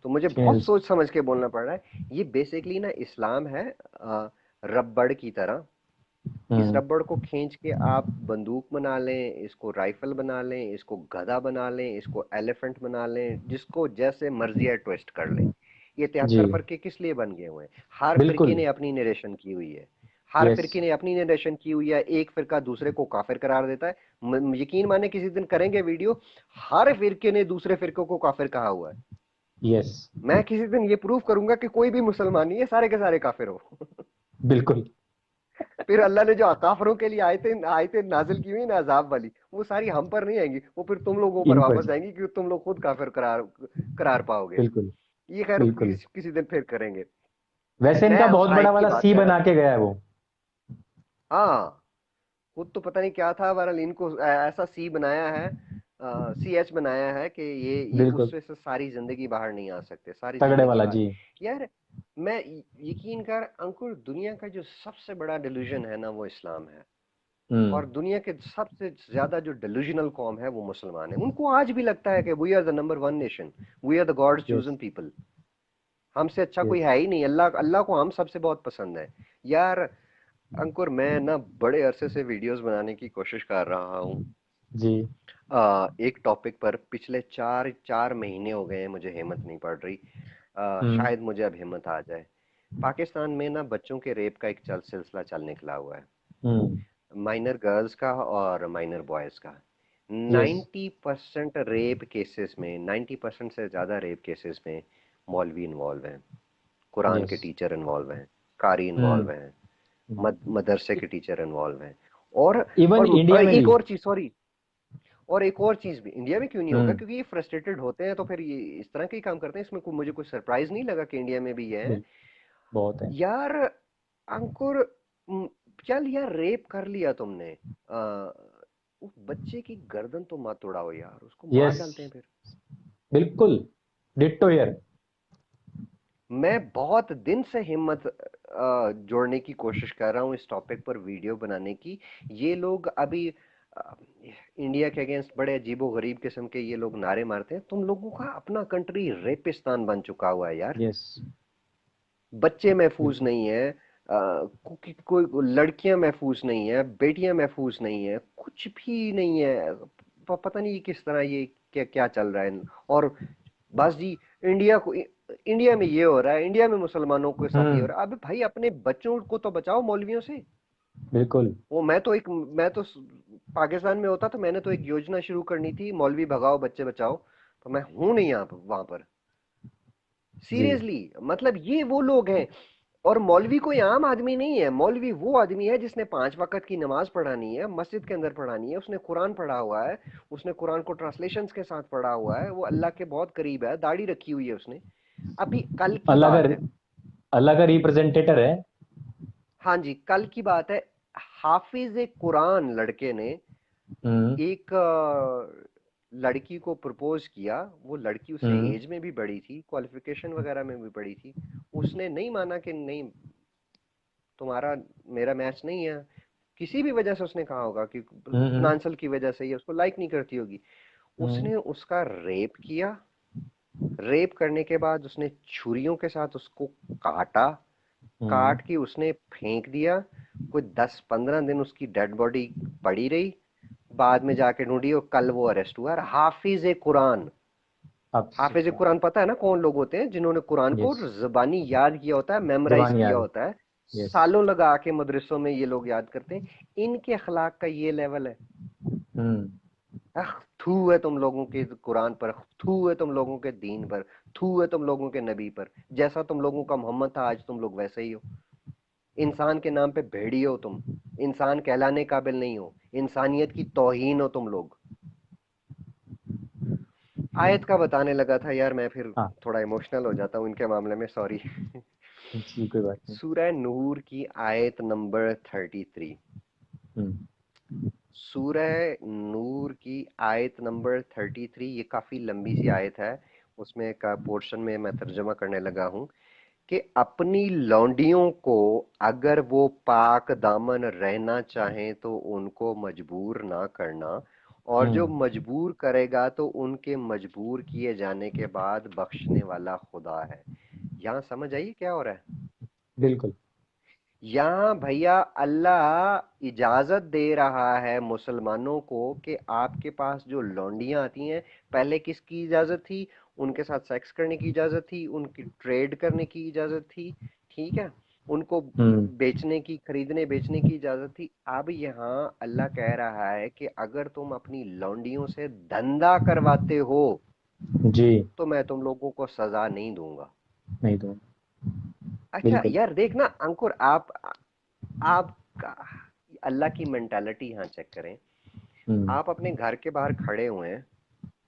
Speaker 2: तो मुझे बहुत
Speaker 1: फीमेल्स।
Speaker 2: सोच समझ के बोलना पड़ रहा है। ये बेसिकली ना इस्लाम है रबड़ की तरह। इस
Speaker 1: हम्म।
Speaker 2: रबड़ को खींच के आप बंदूक बना लें, इसको राइफल बना लें, इसको गधा बना लें, इसको एलिफेंट बना लें, जिसको जैसे मर्जी है ट्विस्ट कर लें। ये
Speaker 1: जी।
Speaker 2: 73 फरके किस लिए बन गए हुए हैं? हर फिरके
Speaker 1: बिल्कुल।
Speaker 2: ने अपनी नरेशन की हुई है। हर
Speaker 1: यस।
Speaker 2: फिरके ने अपनी नरेशन की हुई है। एक फिरका दूसरे को काफिर करार देता है। यकीन माने किसी दिन करेंगे वीडियो, हर फिरके ने दूसरे फिरके को काफिर कहा हुआ है।
Speaker 1: यस।
Speaker 2: मैं किसी दिन ये प्रूव करूंगा कि कोई भी मुसलमान नहीं है, सारे के सारे काफिर हो।
Speaker 1: बिल्कुल।
Speaker 2: फिर अल्लाह ने जो काफिरों के लिए आयतें आयतें नाजिल की हुई ना अजाब वाली, वो सारी हम पर नहीं आएंगी, वो फिर तुम लोगों पर
Speaker 1: इन पर।
Speaker 2: वापस आएंगी, क्योंकि तुम लोग खुद काफिर करार करार पाओगे।
Speaker 1: बिल्कुल।
Speaker 2: ये खैर
Speaker 1: बिल्कुल।
Speaker 2: किसी दिन फिर करेंगे।
Speaker 1: वैसे
Speaker 2: मैं
Speaker 1: इनका
Speaker 2: उस
Speaker 1: बहुत बड़ा
Speaker 2: आयत की
Speaker 1: वाला
Speaker 2: बात
Speaker 1: सी
Speaker 2: कर रहा
Speaker 1: बना
Speaker 2: था।
Speaker 1: के गया है वो।
Speaker 2: हाँ, खुद तो पता नहीं क्या था, बहरहाल इनको ऐसा सी बनाया है, सी एच बनाया है कि ये
Speaker 1: बिल्कुल।
Speaker 2: उससे से सारी जिंदगी बाहर नहीं आ सकते, सारी
Speaker 1: तगड़े
Speaker 2: जिंदगी
Speaker 1: वाला
Speaker 2: बाहर।
Speaker 1: जी।
Speaker 2: यार मैं यकीन कर अंकुर, दुनिया का जो सबसे बड़ा डिल्यूजन है ना वो इस्लाम है।
Speaker 1: हम्म।
Speaker 2: और दुनिया के सबसे ज्यादा जो डिल्यूजनल कौम है वो मुसलमान है। उनको आज भी लगता है कि we are the number one nation, we are the gods
Speaker 1: yes.
Speaker 2: Chosen people, हमसे अच्छा कोई
Speaker 1: यस।
Speaker 2: है ही नहीं। अल्लाह अल्लाह को हम सबसे बहुत पसंद है। यार अंकुर, मैं ना बड़े अरसे से वीडियोस बनाने की कोशिश कर रहा हूँ
Speaker 1: जी।
Speaker 2: एक टॉपिक पर। पिछले चार चार महीने हो गए हैं, मुझे हिम्मत नहीं पड़ रही।
Speaker 1: हम्म।
Speaker 2: शायद मुझे अब हिम्मत आ जाए। पाकिस्तान में ना बच्चों के रेप का एक सिलसिला चल निकला हुआ है,
Speaker 1: हम्म।
Speaker 2: माइनर गर्ल्स का और माइनर बॉयज का।
Speaker 1: यस।
Speaker 2: 90% रेप केसेस में, 90% से ज्यादा रेप केसेस में मौलवी इन्वॉल्व हैं, कुरान
Speaker 1: यस।
Speaker 2: के टीचर इन्वॉल्व हैं, कारी
Speaker 1: हम्म।
Speaker 2: इन्वॉल्व हैं, मदरसे के टीचर इन्वॉल्व हैं। और
Speaker 1: इवन इंडिया में
Speaker 2: एक
Speaker 1: भी।
Speaker 2: और चीज, सॉरी, और एक और चीज भी इंडिया में क्यों नहीं होगा,
Speaker 1: हम्म।
Speaker 2: क्योंकि ये फ्रस्ट्रेटेड होते हैं तो फिर ये इस तरह के ही काम करते हैं। इसमें मुझे कोई सरप्राइज नहीं लगा कि इंडिया में भी ये है।
Speaker 1: बिल्कुल। बहुत है।
Speaker 2: यार अंकुर, म, चल यार, रेप कर लिया तुमने, उस बच्चे की गर्दन तो मत उड़ाओ यार, उसको मार
Speaker 1: यस।
Speaker 2: डालते हैं फिर।
Speaker 1: बिल्कुल। Ditto here.
Speaker 2: मैं बहुत दिन से हिम्मत जोड़ने की कोशिश कर रहा हूँ इस टॉपिक पर वीडियो बनाने की। ये लोग अभी इंडिया के अगेंस्ट बड़े अजीबो गरीब किस्म के ये लोग नारे मारते हैं। तुम लोगों का अपना कंट्री रेपिस्तान बन चुका हुआ है यार।
Speaker 1: यस।
Speaker 2: बच्चे महफूज
Speaker 1: बिल्कुल।
Speaker 2: नहीं है, कोई लड़कियां महफूज नहीं है, बेटियां महफूज नहीं है, कुछ भी नहीं है। पता नहीं किस तरह ये क्या क्या चल रहा है। और बस जी, इंडिया में ये हो रहा है, इंडिया में मुसलमानों के साथ ये हो
Speaker 1: हम्म।
Speaker 2: रहा है। अब भाई अपने बच्चों को तो बचाओ मौलवियों से।
Speaker 1: बिल्कुल।
Speaker 2: वो मैं तो पाकिस्तान में होता तो मैंने तो एक योजना शुरू करनी थी, मौलवी भगाओ बच्चे बचाओ। तो मैं हूं नहीं यहाँ वहां पर।
Speaker 1: जी।
Speaker 2: सीरियसली, मतलब ये वो लोग हैं। और मौलवी कोई आम आदमी नहीं है, मौलवी वो आदमी है जिसने 5 वक्त की नमाज पढ़ानी है, मस्जिद के अंदर पढ़ानी है, उसने कुरान पढ़ा हुआ है, उसने कुरान को ट्रांसलेशंस के साथ पढ़ा हुआ है, वो अल्लाह के बहुत करीब है, दाढ़ी रखी हुई है उसने। अभी कल की
Speaker 1: अल्लाह का
Speaker 2: बात है,
Speaker 1: अल्लाह का रिप्रेजेंटेटर है।
Speaker 2: हाँ जी, कल की बात है, हाफिज कुरान लड़के ने
Speaker 1: हम्म।
Speaker 2: एक लड़की को प्रपोज किया। वो लड़की उससे
Speaker 1: हम्म।
Speaker 2: एज में भी बड़ी थी, क्वालिफिकेशन वगैरह में भी बड़ी थी। उसने नहीं माना कि नहीं, तुम्हारा मेरा मैच नहीं है। किसी भी वजह से उसने कहा होगा कि
Speaker 1: हम्म।
Speaker 2: फिनेंशियल की वजह से, ये उसको लाइक नहीं करती होगी।
Speaker 1: हम्म।
Speaker 2: उसने उसका रेप किया। रेप करने के बाद उसने छुरियों के साथ उसको काटा।
Speaker 1: हम्म।
Speaker 2: काट के उसने फेंक दिया। कोई 10-15 दिन उसकी डेड बॉडी पड़ी रही। बाद में जाके ढूंढी और कल वो अरेस्ट हुआ। और हाफिज कुरान,
Speaker 1: आप
Speaker 2: हाफिज कुरान पता है ना कौन लोग होते हैं? जिन्होंने कुरान को
Speaker 1: यस।
Speaker 2: जुबानी याद किया होता है, मेमोराइज
Speaker 1: जबान
Speaker 2: किया
Speaker 1: याद।
Speaker 2: होता है।
Speaker 1: यस।
Speaker 2: सालों लगा के मदरसों में ये लोग याद करते हैं। इनके अखलाक का ये लेवल है।
Speaker 1: हम्म।
Speaker 2: अख, थू है तुम लोगों के कुरान पर, थू है तुम लोगों के दीन पर, थू है तुम लोगों के नबी पर। जैसा तुम लोगों का मोहम्मद था, आज तुम लोग वैसे ही हो। इंसान के नाम पे भेड़ी हो तुम, इंसान कहलाने काबिल नहीं हो, इंसानियत की तौहीन हो तुम लोग। आयत का बताने लगा था यार, मैं फिर
Speaker 1: हाँ
Speaker 2: थोड़ा इमोशनल हो जाता हूँ इनके मामले में, सॉरी।
Speaker 1: जी, कोई बात नहीं।
Speaker 2: सूरह नूर की आयत नंबर 33।
Speaker 1: हम्म।
Speaker 2: सूरह नूर की आयत नंबर 33, ये काफी लंबी सी आयत है। उसमें का पोर्शन में मैं तर्जमा करने लगा हूं कि अपनी लौंडियों को अगर वो पाक दामन रहना चाहें तो उनको मजबूर ना करना, और जो
Speaker 1: हम्म।
Speaker 2: मजबूर करेगा तो उनके मजबूर किए जाने के बाद बख्शने वाला खुदा है। यहां समझ आइए क्या हो रहा है?
Speaker 1: बिल्कुल।
Speaker 2: यहाँ भैया अल्लाह इजाजत दे रहा है मुसलमानों को कि आपके पास जो लौंडियां आती हैं, पहले किसकी इजाजत थी? उनके साथ सेक्स करने की इजाजत थी, उनकी ट्रेड करने की इजाजत थी, ठीक है, उनको
Speaker 1: हम्म।
Speaker 2: बेचने की, खरीदने बेचने की इजाजत थी। अब यहाँ अल्लाह कह रहा है कि अगर तुम अपनी लौंडियों से धंधा करवाते हो
Speaker 1: जी।
Speaker 2: तो मैं तुम लोगों को सजा नहीं दूंगा।
Speaker 1: नहीं तो।
Speaker 2: अच्छा
Speaker 1: बिल्कुल।
Speaker 2: यार, देखना अंकुर, आप अल्लाह की मेंटालिटी यहाँ चेक करें।
Speaker 1: हम्म।
Speaker 2: आप अपने घर के बाहर खड़े हुए हैं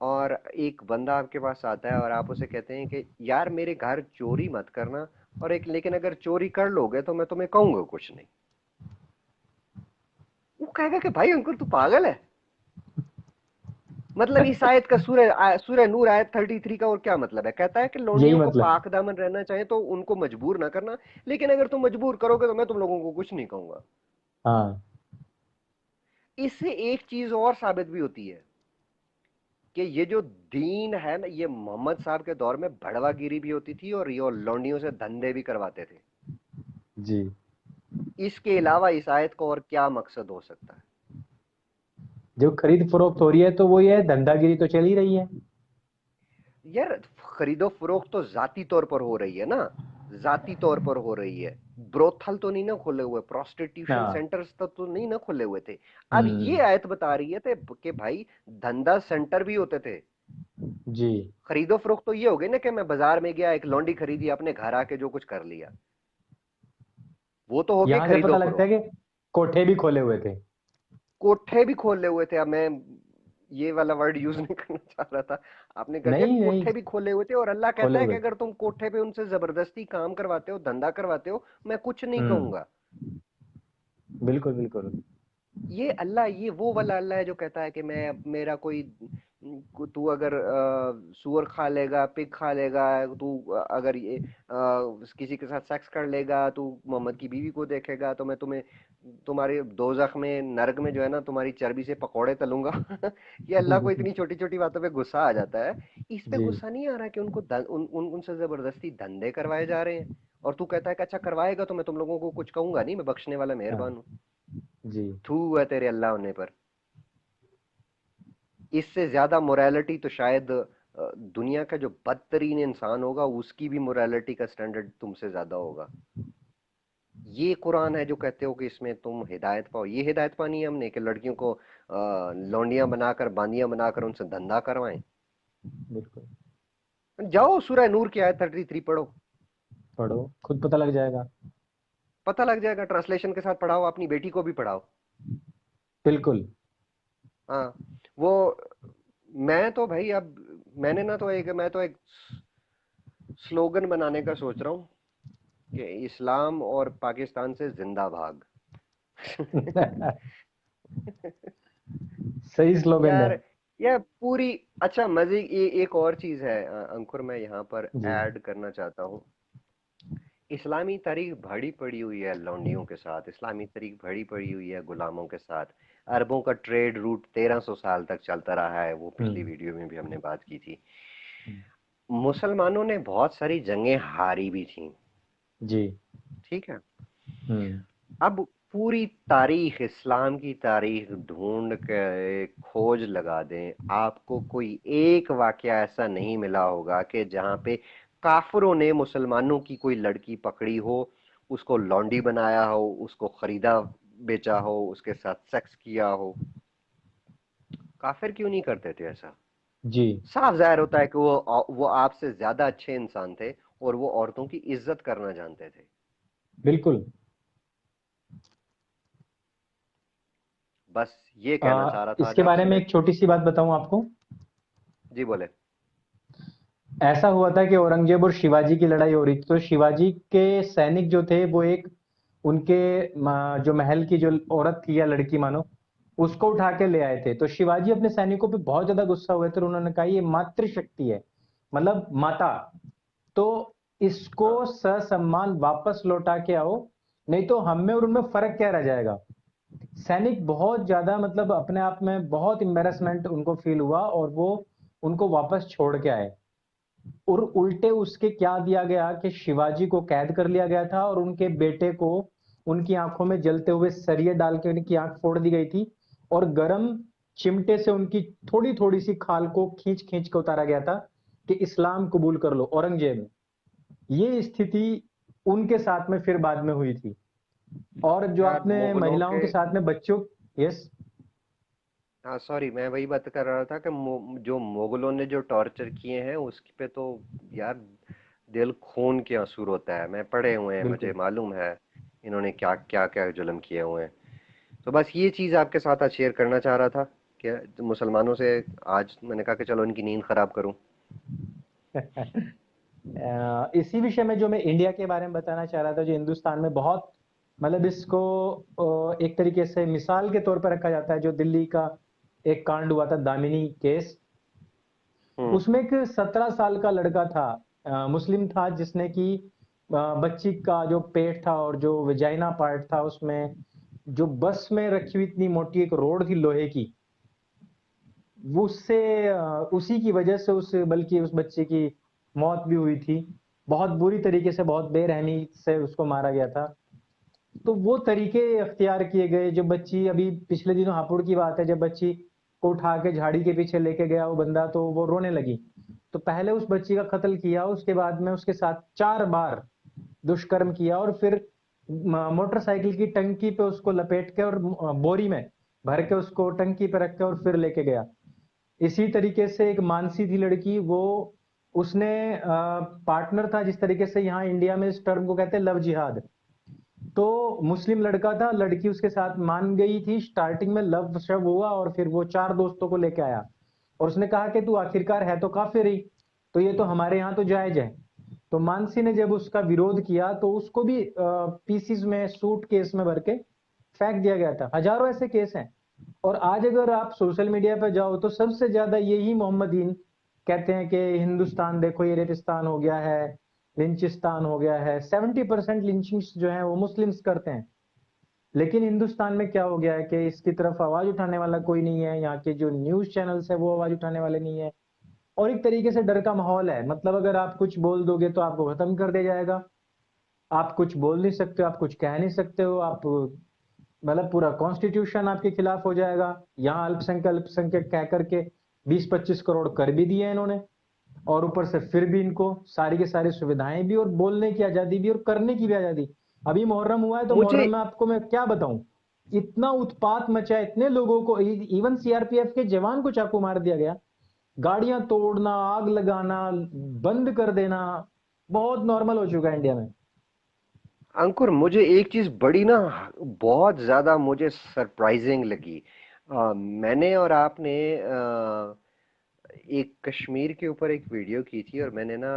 Speaker 2: और एक बंदा आपके पास आता है और आप उसे कहते हैं कि यार मेरे घर चोरी मत करना, और एक लेकिन अगर चोरी कर लोगे तो मैं तुम्हें कहूंगा कुछ नहीं। वो कहेगा कि भाई अंकुर तू पागल है। मतलब इस आयत का सूरह नूर आयत 33 का और क्या मतलब है? कहता है कि
Speaker 1: यही
Speaker 2: लौंडियों को
Speaker 1: मतलब।
Speaker 2: पाक दामन रहना चाहिए तो उनको मजबूर ना करना, लेकिन अगर तुम मजबूर करोगे तो मैं तुम लोगों को कुछ नहीं कहूंगा।
Speaker 1: हाँ।
Speaker 2: इससे एक चीज और साबित भी होती है कि ये जो दीन है ना, ये मोहम्मद साहब के दौर में भड़वागिरी भी होती थी और ये लौंडियों से धंधे भी करवाते थे।
Speaker 1: जी।
Speaker 2: इसके अलावा इस आयत को और क्या मकसद हो सकता है?
Speaker 1: जो खरीद फरोख्त हो रही है तो वो ये धंधागिरी तो चल ही रही है।
Speaker 2: यार खरीदो फरोख्त तो जाती तौर पर हो रही है ना, जाती तौर पर हो रही है। ब्रोथल तो नहीं ना खोले हुए, प्रोस्टिट्यूशन
Speaker 1: हाँ।
Speaker 2: सेंटर्स तो नहीं ना खोले हुए थे। अब ये
Speaker 1: हम्म।
Speaker 2: आयत बता रही है थे कि भाई धंधा सेंटर भी होते थे।
Speaker 1: जी।
Speaker 2: खरीदो फरोख्त तो ये हो गई ना कि मैं बाजार में गया, एक लौंडी खरीदी, अपने घर आके जो कुछ कर लिया, वो तो हो गई
Speaker 1: यहां से
Speaker 2: खरीदो
Speaker 1: पता लगता है
Speaker 2: फरोख्त।
Speaker 1: कि कोठे भी खोले हुए थे।
Speaker 2: कोठे भी खोले हुए थे। अब मैं ये वाला वर्ड यूज नहीं करना चाह रहा था, आपने कर दिया।
Speaker 1: नहीं नहीं,
Speaker 2: कोठे भी खोले हुए थे और अल्लाह कहता
Speaker 1: खोले
Speaker 2: है कि
Speaker 1: हुए थे।
Speaker 2: अगर तुम कोठे पे उनसे जबरदस्ती काम करवाते हो, धंधा करवाते हो, मैं कुछ नहीं
Speaker 1: हम्म।
Speaker 2: कहूंगा।
Speaker 1: बिल्कुल बिल्कुल।
Speaker 2: ये अल्लाह, ये वो वाला अल्लाह है जो कहता है कि मैं मेरा कोई, तू अगर सुअर खा लेगा, पिग खा लेगा, तू अगर ये किसी के साथ सेक्स कर लेगा, तू मोहम्मद की बीवी को देखेगा, तो मैं तुम्हें तुम्हारे दोजख में, नरक में जो है ना, तुम्हारी चर्बी से पकोड़े तलूंगा। ये अल्लाह को इतनी छोटी छोटी बातों पे गुस्सा आ जाता है। इस पे
Speaker 1: जी।
Speaker 2: गुस्सा नहीं आ रहा कि उनको उनसे जबरदस्ती धंधे करवाए जा रहे हैं। और तू कहता है कि अच्छा करवाएगा तो मैं तुम लोगों को कुछ कहूंगा नहीं, मैं बख्शने वाला
Speaker 1: हाँ।
Speaker 2: मेहरबान हूँ।
Speaker 1: जी।
Speaker 2: थू है तेरे अल्लाह होने पर। इससे ज्यादा मोरालिटी तो शायद दुनिया का जो बदतरीन इंसान होगा उसकी भी मोरालिटी का स्टैंडर्ड तुमसे ज्यादा होगा। ये कुरान है जो कहते हो कि इसमें तुम हिदायत पाओ। ये हिदायत पानी है हमने कि लड़कियों को लौंडियां बनाकर, बांदियां बनाकर उनसे धंधा करवाएं?
Speaker 1: बिल्कुल।
Speaker 2: जाओ सूरह नूर की आयत 33 पढ़ो,
Speaker 1: पढ़ो, खुद पता लग जाएगा।
Speaker 2: पता लग जाएगा। ट्रांसलेशन के साथ पढ़ाओ, अपनी बेटी को भी पढ़ाओ।
Speaker 1: बिल्कुल।
Speaker 2: हाँ। वो मैं तो भाई अब मैंने ना तो एक मैं तो एक स्लोगन बनाने का सोच रहा हूँ कि इस्लाम और पाकिस्तान से जिंदा भाग।
Speaker 1: सही स्लोगन है।
Speaker 2: यार यह पूरी, अच्छा मजे, ये एक और चीज है अंकुर, मैं यहाँ पर
Speaker 1: जी।
Speaker 2: ऐड करना चाहता हूँ। इस्लामी तारीख भरी पड़ी हुई है लौंडियों के साथ, इस्लामी तारीख भरी पड़ी हुई है गुलामों के साथ। अरबों का ट्रेड रूट 1300 साल तक चलता रहा है, वो पिछली
Speaker 1: हम्म।
Speaker 2: वीडियो में भी हमने बात की थी।
Speaker 1: हम्म।
Speaker 2: मुसलमानों ने बहुत सारी जंगें हारी भी थी,
Speaker 1: जी।
Speaker 2: ठीक है।
Speaker 1: हम्म।
Speaker 2: अब पूरी तारीख, इस्लाम की तारीख ढूंढ के खोज लगा दें, आपको कोई एक वाकया ऐसा नहीं मिला होगा कि जहां पे काफिरों ने मुसलमानों की कोई लड़की पकड़ी हो, उसको लौंडी बनाया हो, उसको खरीदा बेचा हो, उसके साथ सेक्स किया हो। काफिर क्यों नहीं करते थे ऐसा?
Speaker 1: जी।
Speaker 2: साफ जाहिर होता है कि वो आपसे ज्यादा अच्छे इंसान थे और वो औरतों की इज्जत करना जानते थे।
Speaker 1: बिल्कुल।
Speaker 2: बस ये कहना चाह रहा था आज
Speaker 1: इसके बारे में
Speaker 2: आपसे।
Speaker 1: एक छोटी सी बात बताऊं आपको।
Speaker 2: जी बोले।
Speaker 1: ऐसा हुआ था कि औरंगजेब और शिवाजी की लड़ाई हो रही थी, तो शिवाजी के सैनिक जो थे वो एक उनके जो महल की जो औरत थी या लड़की मानो, उसको उठा के ले आए थे। तो शिवाजी अपने सैनिकों पे बहुत ज्यादा गुस्सा हुए थे और उन्होंने कहा ये मातृशक्ति है, मतलब माता, तो इसको
Speaker 2: हाँ।
Speaker 1: ससम्मान वापस लौटा के आओ, नहीं तो हम में और उनमें फर्क क्या रह जाएगा। सैनिक बहुत ज्यादा मतलब अपने आप में बहुत एम्बेरसमेंट उनको फील हुआ और वो उनको वापस छोड़ के आए। और उल्टे उसके क्या दिया गया कि शिवाजी को कैद कर लिया गया था और उनके बेटे को उनकी आंखों में जलते हुए सरिये डाल के उनकी आंख फोड़ दी गई थी और गरम चिमटे से उनकी थोड़ी थोड़ी सी खाल को खींच खींच के उतारा गया था कि इस्लाम कबूल कर लो औरंगजेब ने। ये स्थिति उनके साथ में फिर बाद में हुई थी। और जो
Speaker 2: यार
Speaker 1: आपने
Speaker 2: मुगलों
Speaker 1: महिलाओं
Speaker 2: के,
Speaker 1: के साथ में बच्चों। यस।
Speaker 2: हाँ सॉरी, मैं वही बात कर रहा था कि जो मुगलों ने जो टॉर्चर किए हैं उस पे तो यार दिल खून के आंसू होता है। मैं पढ़े हुए हैं, मुझे
Speaker 1: बिल्कुल।
Speaker 2: मालूम है इन्होंने क्या क्या क्या जुल्म किए हुए हैं। तो बस ये चीज़ आपके साथ आज शेयर करना चाह रहा था कि मुसलमानों से आज मैंने कहा कि चलो इनकी नींद खराब करूं।
Speaker 1: इसी विषय में जो मैं इंडिया के बारे में बताना चाह रहा था, जो हिंदुस्तान में बहुत मतलब इसको एक तरीके से मिसाल के तौर पर रखा जाता है। जो दिल्ली का एक कांड हुआ था, दामिनी केस,
Speaker 2: हम्म।
Speaker 1: उसमें एक 17 साल का लड़का था, मुस्लिम था, जिसने कि बच्ची का जो पेट था और जो वेजाइना पार्ट था, उसमें जो बस में रखी हुई इतनी मोटी एक रोड थी लोहे की, वो उससे उसी की वजह से उस बल्कि उस बच्चे की मौत भी हुई थी। बहुत बुरी तरीके से, बहुत बेरहमी से उसको मारा गया था। तो वो तरीके अख्तियार किए गए। जो बच्ची, अभी पिछले दिनों हापुड़ की बात है, जब बच्ची को उठा के झाड़ी के पीछे लेके गया वो बंदा, तो वो रोने लगी। तो पहले उस बच्ची का कत्ल किया, उसके बाद में उसके साथ 4 बार दुष्कर्म किया, और फिर मोटरसाइकिल की टंकी पे उसको लपेट के और बोरी में भर के उसको टंकी पे रख के और फिर लेके गया। इसी तरीके से एक मानसी थी लड़की, वो उसने पार्टनर था, जिस तरीके से यहाँ इंडिया में इस टर्म को कहते हैं लव जिहाद। तो मुस्लिम लड़का था, लड़की उसके साथ मान गई थी, स्टार्टिंग में लव शव हुआ, और फिर वो 4 दोस्तों को लेके आया और उसने कहा कि तू आखिरकार है तो काफिर ही, तो ये तो हमारे यहाँ तो जायज है। तो मानसी ने जब उसका विरोध किया तो उसको भी पीसीज में, सूट केस में भर के फेंक दिया गया था। हजारों ऐसे केस हैं। और आज अगर आप सोशल मीडिया पर जाओ तो सबसे ज्यादा यही मोहम्मदीन कहते हैं कि हिंदुस्तान देखो ये रेगिस्तान हो गया है, लिंचिस्तान हो गया है। 70% लिंचिंग्स जो है वो मुस्लिम्स करते हैं। लेकिन हिंदुस्तान में क्या हो गया है कि इसकी तरफ आवाज उठाने वाला कोई नहीं है। यहाँ के जो न्यूज चैनल्स है वो आवाज उठाने वाले नहीं है। और एक तरीके से डर का माहौल है। मतलब अगर आप कुछ बोल दोगे तो आपको खत्म कर दिया जाएगा। आप कुछ बोल नहीं सकते हो, आप कुछ कह नहीं सकते हो, आप मतलब पूरा कॉन्स्टिट्यूशन आपके खिलाफ हो जाएगा। यहाँ अल्पसंख्यक अल्पसंख्यक कह करके 20-25 करोड़ कर भी दिए इन्होंने, और ऊपर से फिर भी इनको सारी की सारी सुविधाएं भी, और बोलने की आजादी भी, और करने की भी आजादी। अभी मुहर्रम हुआ है, तो
Speaker 2: मुझे
Speaker 1: मुहर्रम में आपको मैं क्या बताऊं, इतना उत्पात मचा है, इतने लोगों को, इवन सीआरपीएफ के जवान को चाकू मार दिया गया। गाड़ियां तोड़ना, आग लगाना, बंद कर देना बहुत नॉर्मल हो चुका है इंडिया में।
Speaker 2: अंकुर, मुझे एक चीज बड़ी ना, बहुत ज्यादा मुझे सरप्राइजिंग लगी। मैंने और आपने एक कश्मीर के ऊपर एक वीडियो की थी, और मैंने ना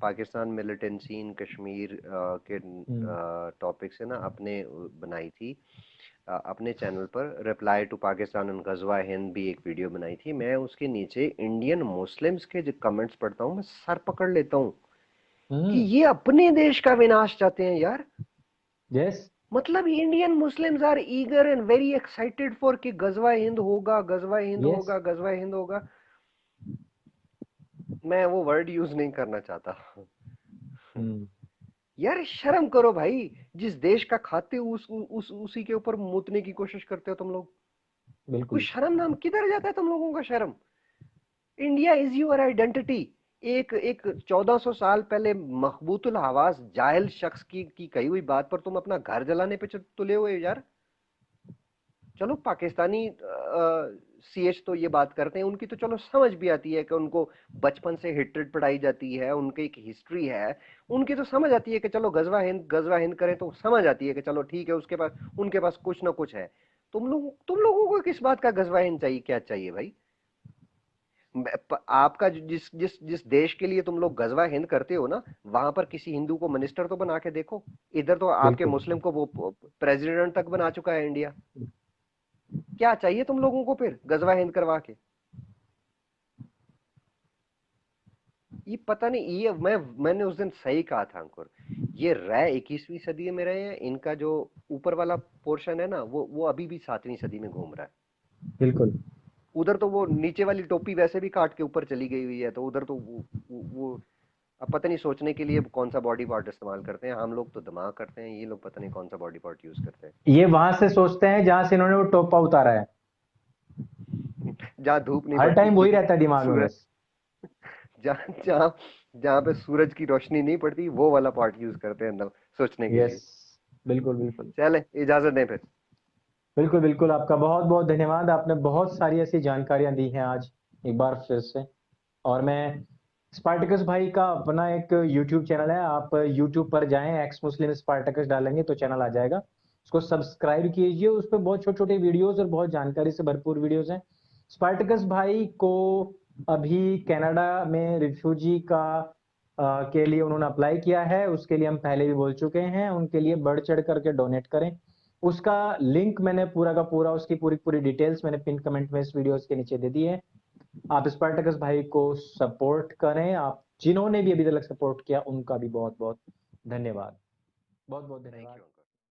Speaker 2: पाकिस्तान मिलिटेंसी इन कश्मीर के
Speaker 1: हम्म।
Speaker 2: टॉपिक से ना अपने बनाई थी, अपने चैनल पर रिप्लाई टू पाकिस्तान एंड गजवा हिंद भी एक वीडियो बनाई थी। मैं उसके नीचे इंडियन मुस्लिम्स के जो कमेंट्स पढ़ता हूँ, मैं सर पकड़ लेता हूँ कि
Speaker 1: हम्म।
Speaker 2: ये अपने देश का विनाश चाहते हैं यार।
Speaker 1: यस।
Speaker 2: मतलब Indian Muslims are eager and very excited for कि गजवा हिंद होगा, गजवा हिंद
Speaker 1: यस।
Speaker 2: होगा, गजवा हिंद होगा। मैं वो वर्ड यूज नहीं करना चाहता।
Speaker 1: हम्म।
Speaker 2: यार शर्म करो भाई, जिस देश का खाते हो उसी के ऊपर मूतने की कोशिश करते हो तुम लोग। कोई
Speaker 1: बिल्कुल।
Speaker 2: शर्म नाम किधर जाता है तुम लोगों का शर्म? India is your identity. एक एक 1400 साल पहले मखबूतुल हवास जाहिल शख्स की कही हुई बात पर तुम अपना घर जलाने पे तुले हुए हो यार। चलो पाकिस्तानी सीएच तो ये बात करते हैं, उनकी तो चलो समझ भी आती है कि उनको बचपन से हिटरेट पढ़ाई जाती है, उनकी एक हिस्ट्री है। उनकी तो समझ आती है कि चलो गजवा हिंद करें, तो समझ आती है कि चलो ठीक है, उसके पास उनके पास कुछ ना कुछ है। तुम लोगों को किस बात का गजवा हिंद चाहिए? क्या चाहिए भाई? आपका जिस जिस जिस देश के लिए तुम लोग गजवा हिंद करते हो ना, वहां पर किसी हिंदू को मिनिस्टर तो बना के देखो। इधर तो आपके
Speaker 1: बिल्कुल।
Speaker 2: मुस्लिम को वो प्रेसिडेंट तक बना चुका है इंडिया। क्या चाहिए तुम लोगों को फिर गजवा हिंद करवा के? ये पता नहीं, ये मैंने उस दिन सही कहा था अंकुर। ये रह 21वीं सदी में रहे हैं, इनका जो ऊपर वाला पोर्शन है ना, वो अभी भी 7वीं सदी में घूम रहा है।
Speaker 1: बिल्कुल।
Speaker 2: उधर तो वो नीचे वाली टोपी वैसे भी काट के ऊपर चली गई हुई है, तो उधर तो वो अब पता नहीं सोचने के लिए कौन सा बॉडी पार्ट इस्तेमाल करते हैं। हम लोग तो दिमाग करते हैं, ये लोग पता नहीं कौन सा बॉडी पार्ट यूज करते
Speaker 1: ये वहां से सोचते हैं जहां से इन्होंने वो टोपा उतारा है।
Speaker 2: हैं। जहाँ धूप नहीं
Speaker 1: हर
Speaker 2: पड़ती,
Speaker 1: टाइम वही रहता है दिमाग में
Speaker 2: सूरज,
Speaker 1: बस।
Speaker 2: जहाँ जहाँ जहाँ पे सूरज की रोशनी नहीं पड़ती, वो वाला पार्ट यूज करते हैं अंदर सोचने के
Speaker 1: यस।
Speaker 2: लिए।
Speaker 1: बिल्कुल बिल्कुल।
Speaker 2: चले, इजाजत दें फिर।
Speaker 1: बिल्कुल बिल्कुल, आपका बहुत बहुत धन्यवाद। आपने बहुत सारी ऐसी जानकारियां दी हैं आज एक बार फिर से। और मैं, स्पार्टकस भाई का अपना एक यूट्यूब चैनल है, आप यूट्यूब पर जाएं, एक्स मुस्लिम स्पार्टकस डालेंगे तो चैनल आ जाएगा। उसको सब्सक्राइब कीजिए। उस पर बहुत छोटे छोटे वीडियोस और बहुत जानकारी से भरपूर वीडियोस हैं। स्पार्टकस भाई को अभी कनाडा में रिफ्यूजी का के लिए उन्होंने अप्लाई किया है, उसके लिए हम पहले भी बोल चुके हैं, उनके लिए बढ़ चढ़ करके डोनेट करें। उसका लिंक मैंने पूरा का पूरा, उसकी पूरी पूरी डिटेल्स मैंने पिन कमेंट में इस वीडियोस के नीचे दे दी है। आप स्पार्टकस भाई को सपोर्ट करें। आप जिन्होंने भी अभी तक सपोर्ट किया उनका भी बहुत बहुत धन्यवाद। बहुत बहुत
Speaker 2: थैंक यू
Speaker 1: धन्यवाद।
Speaker 2: अंकल।